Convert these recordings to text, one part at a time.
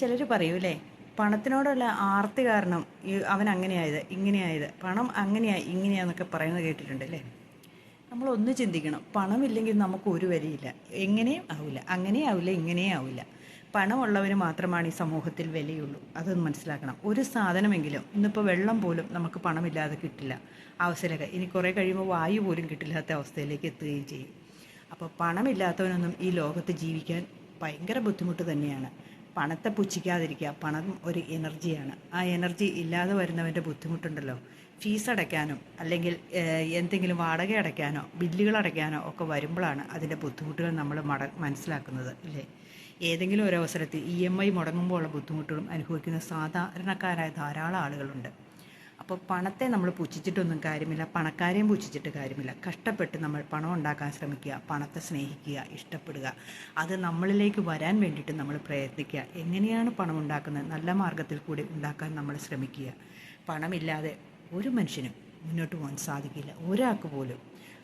ചിലർ പറയൂലേ, പണത്തിനോടുള്ള ആർത്തി കാരണം അവൻ അങ്ങനെയായത് ഇങ്ങനെയായത്, പണം അങ്ങനെയായി ഇങ്ങനെയാന്നൊക്കെ പറയുന്നത് കേട്ടിട്ടുണ്ടല്ലേ. നമ്മളൊന്ന് ചിന്തിക്കണം, പണമില്ലെങ്കിൽ നമുക്ക് ഒരു വിലയില്ല. എങ്ങനെയും ആവില്ല, അങ്ങനെ ആവില്ല, ഇങ്ങനെ ആവില്ല. പണമുള്ളവന് മാത്രമാണ് ഈ സമൂഹത്തിൽ വിലയുള്ളൂ. അതൊന്ന് മനസ്സിലാക്കണം. ഒരു സാധനമെങ്കിലും, ഇന്നിപ്പോൾ വെള്ളം പോലും നമുക്ക് പണമില്ലാതെ കിട്ടില്ല. അവസരമൊക്കെ ഇനി കുറേ കഴിയുമ്പോൾ വായു പോലും കിട്ടില്ലാത്ത അവസ്ഥയിലേക്ക് എത്തുകയും ചെയ്യും. അപ്പോൾ പണമില്ലാത്തവനൊന്നും ഈ ലോകത്ത് ജീവിക്കാൻ ഭയങ്കര ബുദ്ധിമുട്ട് തന്നെയാണ്. പണത്തെ പുച്ഛിക്കാതിരിക്കുക. പണം ഒരു എനർജിയാണ്. ആ എനർജി ഇല്ലാതെ വരുന്നവൻ്റെ ബുദ്ധിമുട്ടുണ്ടല്ലോ, ഫീസ് അടയ്ക്കാനോ അല്ലെങ്കിൽ എന്തെങ്കിലും വാടക അടയ്ക്കാനോ ബില്ലുകൾ അടയ്ക്കാനോ ഒക്കെ വരുമ്പോഴാണ് അതിൻ്റെ ബുദ്ധിമുട്ടുകൾ നമ്മൾ മനസ്സിലാക്കുന്നത് അല്ലേ. ഏതെങ്കിലും ഒരു അവസരത്തിൽ EMI മുടങ്ങുമ്പോൾ ഉള്ള ബുദ്ധിമുട്ടുകളും അനുഭവിക്കുന്ന സാധാരണക്കാരായ ധാരാളം ആളുകളുണ്ട്. അപ്പോൾ പണത്തെ നമ്മൾ പുച്ഛിച്ചിട്ടൊന്നും കാര്യമില്ല, പണക്കാരെയും പുച്ഛിച്ചിട്ട് കാര്യമില്ല. കഷ്ടപ്പെട്ട് നമ്മൾ പണം ഉണ്ടാക്കാൻ ശ്രമിക്കുക, പണത്തെ സ്നേഹിക്കുക, ഇഷ്ടപ്പെടുക. അത് നമ്മളിലേക്ക് വരാൻ വേണ്ടിയിട്ട് നമ്മൾ പ്രയത്നിക്കുക. എങ്ങനെയാണ് പണം ഉണ്ടാക്കുന്നത്? നല്ല മാർഗത്തിൽ കൂടി ഉണ്ടാക്കാൻ നമ്മൾ ശ്രമിക്കുക. പണമില്ലാതെ ഒരു മനുഷ്യനും മുന്നോട്ട് പോകാൻ സാധിക്കില്ല, ഒരാൾക്ക് പോലും.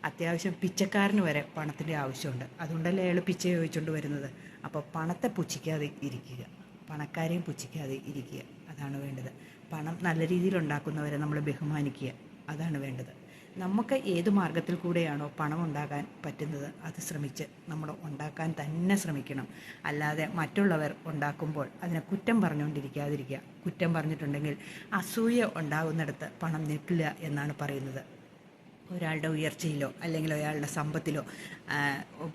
അത്യാവശ്യം പിച്ചക്കാരന് വരെ പണത്തിൻ്റെ ആവശ്യമുണ്ട്. അതുകൊണ്ടല്ലേ അയാൾ പിച്ച ചോദിച്ചുകൊണ്ട് വരുന്നത്. അപ്പോൾ പണത്തെ പുച്ഛിക്കാതെ ഇരിക്കുക, പണക്കാരെയും പുച്ഛിക്കാതെ ഇരിക്കുക. അതാണ് വേണ്ടത്. പണം നല്ല രീതിയിൽ ഉണ്ടാക്കുന്നവരെ നമ്മൾ ബഹുമാനിക്കുക, അതാണ് വേണ്ടത്. നമുക്ക് ഏത് മാർഗത്തിൽ കൂടെയാണോ പണം ഉണ്ടാകാൻ പറ്റുന്നത് അത് ശ്രമിച്ച് നമ്മൾ ഉണ്ടാക്കാൻ തന്നെ ശ്രമിക്കണം. അല്ലാതെ മറ്റുള്ളവർ ഉണ്ടാക്കുമ്പോൾ അതിനെ കുറ്റം പറഞ്ഞുകൊണ്ടിരിക്കാതിരിക്കുക. കുറ്റം പറഞ്ഞിട്ടുണ്ടെങ്കിൽ അസൂയ ഉണ്ടാകുന്നിടത്ത് പണം നിൽക്കില്ല എന്നാണ് പറയുന്നത്. ഒരാളുടെ ഉയർച്ചയിലോ അല്ലെങ്കിൽ ഒരാളുടെ സമ്പത്തിലോ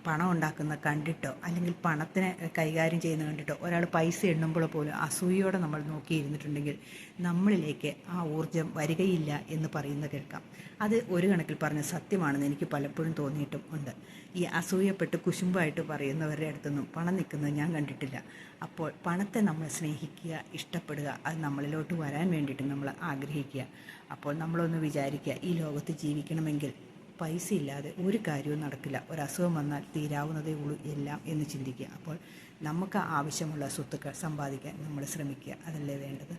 പണം ഉണ്ടാക്കുന്ന കണ്ടിട്ടോ അല്ലെങ്കിൽ പണത്തിനെ കൈകാര്യം ചെയ്യുന്ന കണ്ടിട്ടോ ഒരാൾ പൈസ എണ്ണുമ്പോൾ പോലും അസൂയയോടെ നമ്മൾ നോക്കിയിരുന്നിട്ടുണ്ടെങ്കിൽ നമ്മളിലേക്ക് ആ ഊർജ്ജം വരികയില്ല എന്ന് പറയുന്നത് കേൾക്കാം. അത് ഒരു കണക്കിൽ പറഞ്ഞ സത്യമാണെന്ന് എനിക്ക് പലപ്പോഴും തോന്നിയിട്ടും ഉണ്ട്. ഈ അസൂയപ്പെട്ട് കുശുമ്പായിട്ട് പറയുന്നവരുടെ അടുത്തൊന്നും പണം നിൽക്കുന്നത് ഞാൻ കണ്ടിട്ടില്ല. അപ്പോൾ പണത്തെ നമ്മൾ സ്നേഹിക്കുക, ഇഷ്ടപ്പെടുക, അത് നമ്മളിലോട്ട് വരാൻ വേണ്ടിയിട്ട് നമ്മൾ ആഗ്രഹിക്കുക. അപ്പോൾ നമ്മളൊന്ന് വിചാരിക്കുക, ഈ ലോകത്ത് ജീവിക്കണമെങ്കിൽ പൈസ ഇല്ലാതെ ഒരു കാര്യവും നടക്കില്ല. ഒരസുഖം വന്നാൽ തീരാവുന്നതേ ഉള്ളൂ എല്ലാം എന്ന് ചിന്തിക്കുക. അപ്പോൾ നമുക്ക് ആവശ്യമുള്ള സ്വത്തുക്കൾ സമ്പാദിക്കാൻ നമ്മൾ ശ്രമിക്കുക, അതല്ലേ വേണ്ടത്.